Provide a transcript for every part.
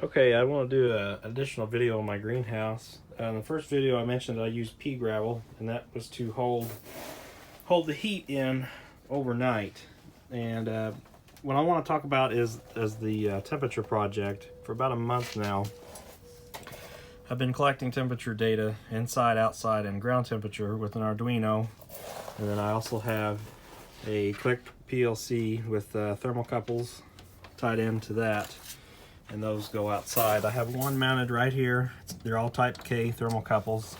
Okay, I want to do an additional video on my greenhouse. In the first video I mentioned I used pea gravel, and that was to hold the heat in overnight. And what I want to talk about is the temperature project. For about a month now, I've been collecting temperature data inside, outside, and ground temperature with an Arduino. And then I also have a click PLC with thermocouples tied into that, and those go outside. I have one mounted right here. They're all type K thermocouples,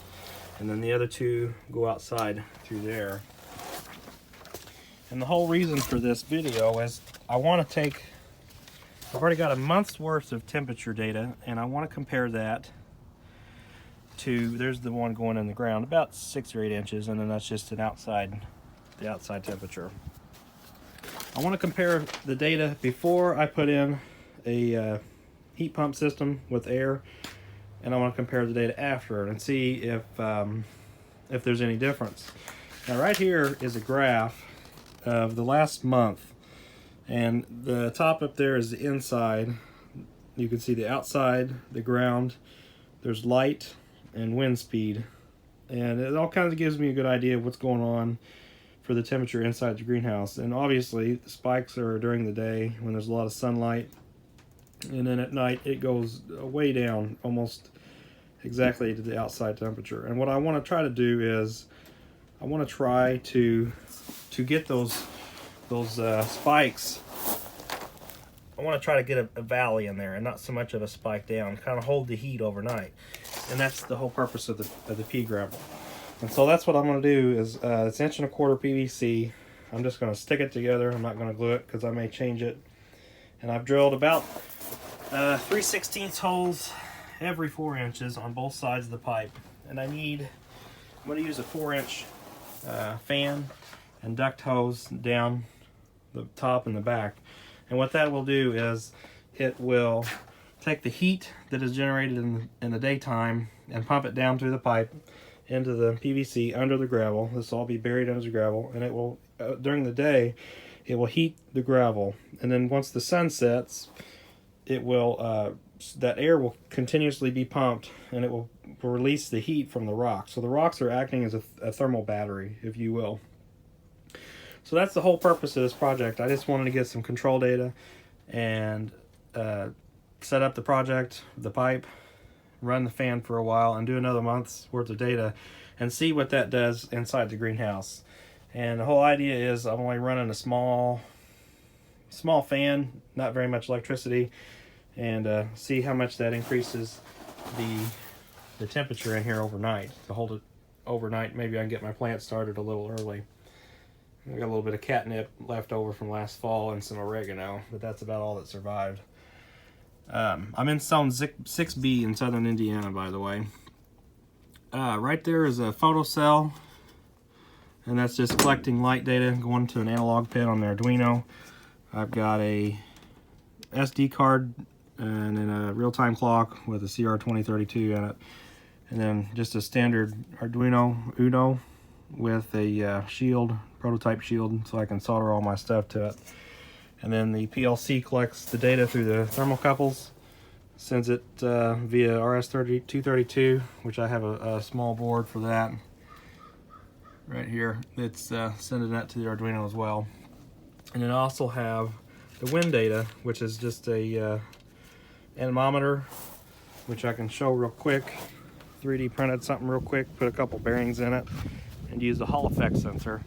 and then the other two go outside through there. And the whole reason for this video is I've already got a month's worth of temperature data, and I want to compare that to, there's the one going in the ground, about 6 or 8 inches, and then that's just the outside temperature. I want to compare the data before I put in a heat pump system with air, and I want to compare the data after and see if there's any difference. Now right here is a graph of the last month, and the top up there is the inside. You can see the outside, the ground, there's light and wind speed, and it all kind of gives me a good idea of what's going on for the temperature inside the greenhouse. And obviously the spikes are during the day when there's a lot of sunlight, and then at night it goes way down almost exactly to the outside temperature. And what I want to try to do is I want to try to get those spikes. I want to try to get a valley in there and not so much of a spike down, kind of hold the heat overnight. And that's the whole purpose of the pea gravel. And so that's what I'm going to do is it's 1.25 PVC. I'm just going to stick it together. I'm not going to glue it because I may change it. And I've drilled about 3/16 holes every 4 inches on both sides of the pipe. And I'm going to use a 4-inch fan and duct hose down the top and the back. And what that will do is it will take the heat that is generated in the daytime and pump it down through the pipe into the PVC under the gravel. This will all be buried under the gravel, and it will during the day it will heat the gravel, and then once the sun sets, it will that air will continuously be pumped, and it will release the heat from the rocks. So the rocks are acting as a thermal battery, if you will. So that's the whole purpose of this project. I just wanted to get some control data and set up the project, the pipe, run the fan for a while, and do another month's worth of data and see what that does inside the greenhouse. And the whole idea is I'm only running a small fan, not very much electricity, and see how much that increases the temperature in here overnight. To hold it overnight, maybe I can get my plant started a little early. I got a little bit of catnip left over from last fall and some oregano, but that's about all that survived. I'm in zone 6B in southern Indiana, by the way. Right there is a photocell, and that's just collecting light data going to an analog pin on the Arduino. I've got a SD card and then a real-time clock with a CR2032 in it, and then just a standard Arduino Uno with a shield, prototype shield, so I can solder all my stuff to it. And then the PLC collects the data through the thermocouples, sends it via RS232, which I have a small board for that right here. It's sending that to the Arduino as well. And then I also have the wind data, which is just a anemometer, which I can show real quick. 3D printed something real quick, put a couple bearings in it, and use the Hall effect sensor.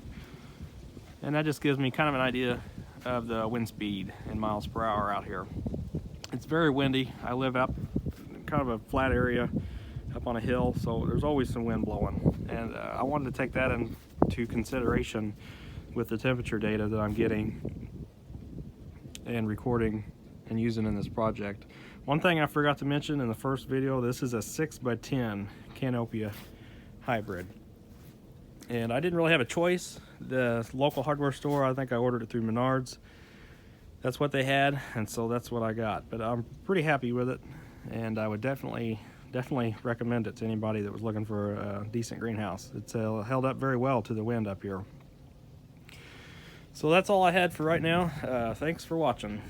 And that just gives me kind of an idea of the wind speed in miles per hour out here. It's very windy. I live up kind of a flat area up on a hill, so there's always some wind blowing. And I wanted to take that into consideration with the temperature data that I'm getting and recording and using in this project. One thing I forgot to mention in the first video, this is a 6x10 canopia hybrid. And I didn't really have a choice. The local hardware store, I think I ordered it through Menards. That's what they had, and so that's what I got. But I'm pretty happy with it, and I would definitely recommend it to anybody that was looking for a decent greenhouse. It's held up very well to the wind up here. So that's all I had for right now. Thanks for watching.